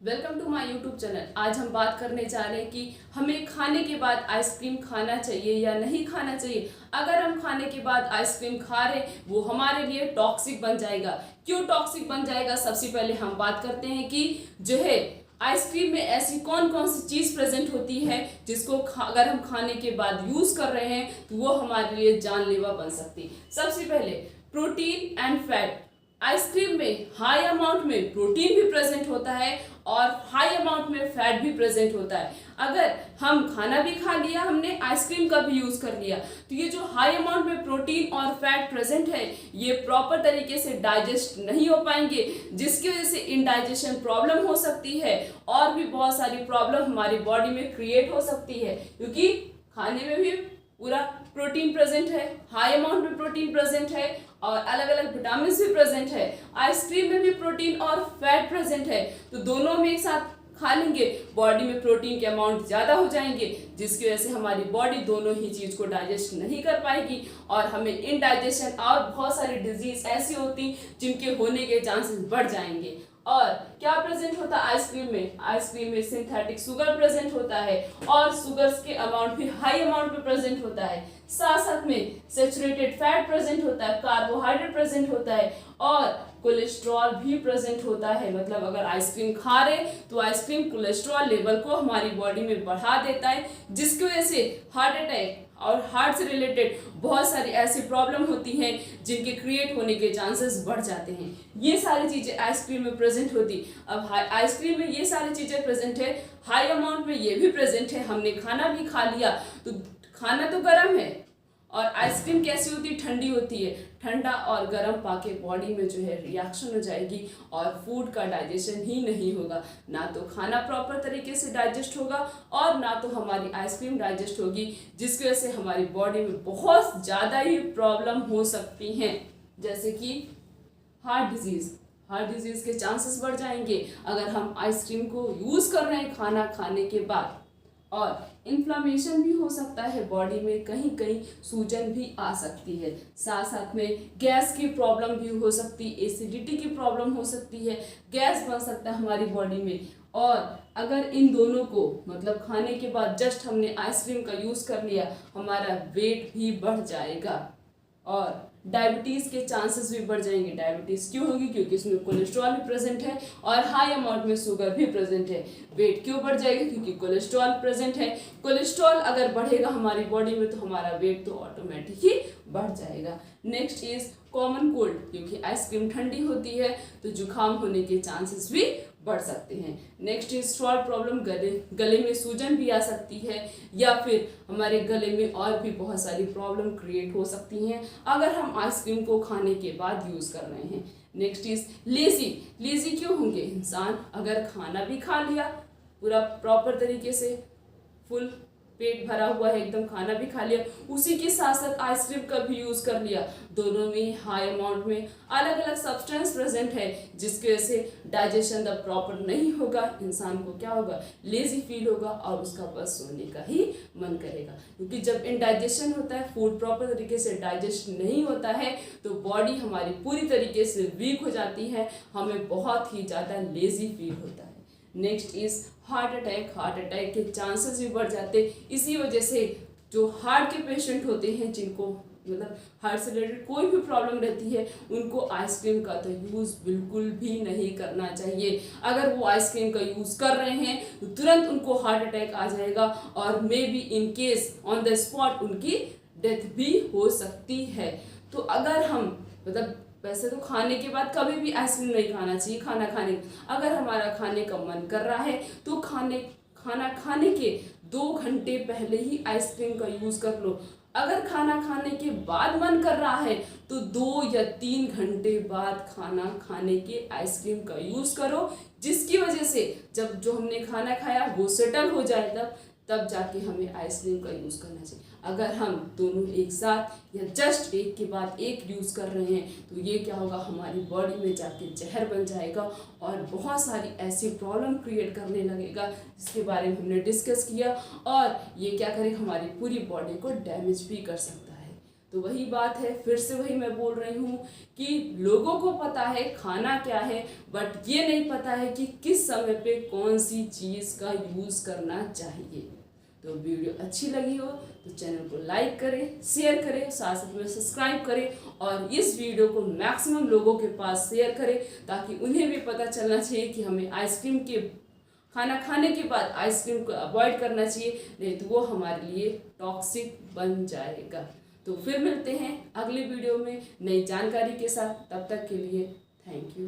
Welcome to my YouTube channel. आज हम बात करने जा रहे हैं कि हमें खाने के बाद आइसक्रीम खाना चाहिए या नहीं खाना चाहिए। अगर हम खाने के बाद आइसक्रीम खा रहे वो हमारे लिए टॉक्सिक बन जाएगा। क्यों टॉक्सिक बन जाएगा, सबसे पहले हम बात करते हैं कि जो है आइसक्रीम में ऐसी कौन कौन सी चीज़ प्रेजेंट होती है जिसको अगर हम खाने के बाद यूज़ कर रहे हैं तो वो हमारे लिए जानलेवा बन सकती। सबसे पहले प्रोटीन एंड फैट। आइसक्रीम में हाई अमाउंट में प्रोटीन भी प्रेजेंट होता है और हाई अमाउंट में फैट भी प्रेजेंट होता है। अगर हम खाना भी खा लिया, हमने आइसक्रीम का भी यूज़ कर लिया, तो ये जो हाई अमाउंट में प्रोटीन और फैट प्रेजेंट है ये प्रॉपर तरीके से डाइजेस्ट नहीं हो पाएंगे, जिसकी वजह से इंडाइजेशन प्रॉब्लम हो सकती है और भी बहुत सारी प्रॉब्लम हमारी बॉडी में क्रिएट हो सकती है। क्योंकि खाने में भी पूरा प्रोटीन प्रेजेंट है, हाई अमाउंट में प्रोटीन प्रेजेंट है और अलग अलग विटामिन भी प्रेजेंट है। आइसक्रीम में भी प्रोटीन और फैट प्रेजेंट है, तो दोनों में एक साथ खा लेंगे, बॉडी में प्रोटीन के अमाउंट ज़्यादा हो जाएंगे, जिसकी वजह से हमारी बॉडी दोनों ही चीज़ को डाइजेस्ट नहीं कर पाएगी और हमें इनडाइजेशन और बहुत सारी डिजीज ऐसी होती जिनके होने के चांसेस बढ़ जाएंगे। और क्या प्रेजेंट होता है आइसक्रीम में? आइसक्रीम में सिंथेटिक शुगर प्रेजेंट होता है और शुगर्स के अमाउंट भी हाई अमाउंट में प्रेजेंट होता है। साथ साथ में सैचुरेटेड फैट प्रेजेंट होता है, कार्बोहाइड्रेट प्रेजेंट होता है और कोलेस्ट्रॉल भी प्रेजेंट होता है। मतलब अगर आइसक्रीम खा रहे तो आइसक्रीम कोलेस्ट्रॉल लेवल को हमारी बॉडी में बढ़ा देता है, जिसकी वजह से हार्ट अटैक और हार्ट से रिलेटेड बहुत सारी ऐसी प्रॉब्लम होती हैं जिनके क्रिएट होने के चांसेस बढ़ जाते हैं। ये सारी चीज़ें आइसक्रीम में प्रेजेंट होती। अब आइसक्रीम में ये सारी चीज़ें प्रेजेंट है, हाई अमाउंट में ये भी प्रेजेंट है। हमने खाना भी खा लिया तो खाना तो गर्म है और आइसक्रीम कैसी होती है? ठंडी होती है। ठंडा और गर्म पाके बॉडी में जो है रिएक्शन हो जाएगी और फूड का डाइजेशन ही नहीं होगा। ना तो खाना प्रॉपर तरीके से डाइजेस्ट होगा और ना तो हमारी आइसक्रीम डाइजेस्ट होगी, जिसकी वजह से हमारी बॉडी में बहुत ज़्यादा ही प्रॉब्लम हो सकती हैं, जैसे कि हार्ट डिजीज़ के चांसेस बढ़ जाएंगे अगर हम आइसक्रीम को यूज़ कर रहे हैं खाना खाने के बाद। और इन्फ्लामेशन भी हो सकता है बॉडी में, कहीं कहीं सूजन भी आ सकती है। साथ साथ में गैस की प्रॉब्लम भी हो सकती है, एसिडिटी की प्रॉब्लम हो सकती है, गैस बन सकता है हमारी बॉडी में। और अगर इन दोनों को मतलब खाने के बाद जस्ट हमने आइसक्रीम का यूज़ कर लिया, हमारा वेट भी बढ़ जाएगा और डायबिटीज़ के चांसेस भी बढ़ जाएंगे। डायबिटीज़ क्यों होगी? क्योंकि इसमें कोलेस्ट्रॉल भी प्रेजेंट है और हाई अमाउंट में शुगर भी प्रेजेंट है। वेट क्यों बढ़ जाएगा? क्योंकि कोलेस्ट्रॉल प्रेजेंट है। कोलेस्ट्रॉल अगर बढ़ेगा हमारी बॉडी में तो हमारा वेट तो ऑटोमेटिक ही बढ़ जाएगा। Next is common cold. क्योंकि आइसक्रीम ठंडी होती है तो जुकाम होने के चांसेस भी बढ़ सकते हैं। नेक्स्ट इज थ्रोट प्रॉब्लम, गले में सूजन भी आ सकती है या फिर हमारे गले में और भी बहुत सारी प्रॉब्लम क्रिएट हो सकती हैं अगर हम आइसक्रीम को खाने के बाद यूज़ कर रहे हैं। नेक्स्ट इज लेजी क्यों होंगे? इंसान अगर खाना भी खा लिया पूरा प्रॉपर तरीके से, फुल पेट भरा हुआ है, एकदम खाना भी खा लिया, उसी के साथ साथ आइसक्रीम का भी यूज़ कर लिया, दोनों में हाई अमाउंट में अलग अलग सब्सटेंस प्रेजेंट है, जिसकी वजह से डाइजेशन द प्रॉपर नहीं होगा। इंसान को क्या होगा? लेजी फील होगा और उसका बस सोने का ही मन करेगा। क्योंकि जब इनडाइजेशन होता है, फूड प्रॉपर तरीके से डाइजेस्ट नहीं होता है तो बॉडी हमारी पूरी तरीके से वीक हो जाती है, हमें बहुत ही ज़्यादा लेजी फील होता है। नेक्स्ट इज हार्ट अटैक के चांसेस भी बढ़ जाते। इसी वजह से जो हार्ट के पेशेंट होते हैं, जिनको मतलब हार्ट से रिलेटेड कोई भी प्रॉब्लम रहती है, उनको आइसक्रीम का तो यूज़ बिल्कुल भी नहीं करना चाहिए। अगर वो आइसक्रीम का यूज़ कर रहे हैं तो तुरंत उनको हार्ट अटैक आ जाएगा और may be in case on the spot उनकी डेथ भी हो सकती है। तो अगर हम मतलब वैसे तो खाने के बाद कभी भी आइसक्रीम नहीं खाना चाहिए। खाना खाने अगर हमारा खाने का मन कर रहा है तो खाना खाने के 2 घंटे पहले ही आइसक्रीम का यूज़ कर लो। अगर खाना खाने के बाद मन कर रहा है तो 2 या 3 घंटे बाद खाना खाने के आइसक्रीम का यूज़ करो, जिसकी वजह से जब जो हमने खाना खाया वो सेटल हो जाए, तब जाके हमें आइसक्रीम का यूज़ करना चाहिए। अगर हम दोनों एक साथ या जस्ट एक के बाद एक यूज़ कर रहे हैं तो ये क्या होगा? हमारी बॉडी में जाके जहर बन जाएगा और बहुत सारी ऐसी प्रॉब्लम क्रिएट करने लगेगा, जिसके बारे में हमने डिस्कस किया, और ये क्या करेगा? हमारी पूरी बॉडी को डैमेज भी कर सकता है। तो वही बात है, फिर से वही मैं बोल रही हूँ कि लोगों को पता है खाना क्या है, बट ये नहीं पता है कि किस समय पे कौन सी चीज़ का यूज़ करना चाहिए। तो वीडियो अच्छी लगी हो तो चैनल को लाइक करें, शेयर करें, साथ साथ में सब्सक्राइब करें और इस वीडियो को मैक्सिमम लोगों के पास शेयर करें ताकि उन्हें भी पता चलना चाहिए कि हमें आइसक्रीम के खाना खाने के बाद आइसक्रीम को अवॉइड करना चाहिए, नहीं तो वो हमारे लिए टॉक्सिक बन जाएगा। तो फिर मिलते हैं अगले वीडियो में नई जानकारी के साथ, तब तक के लिए थैंक यू।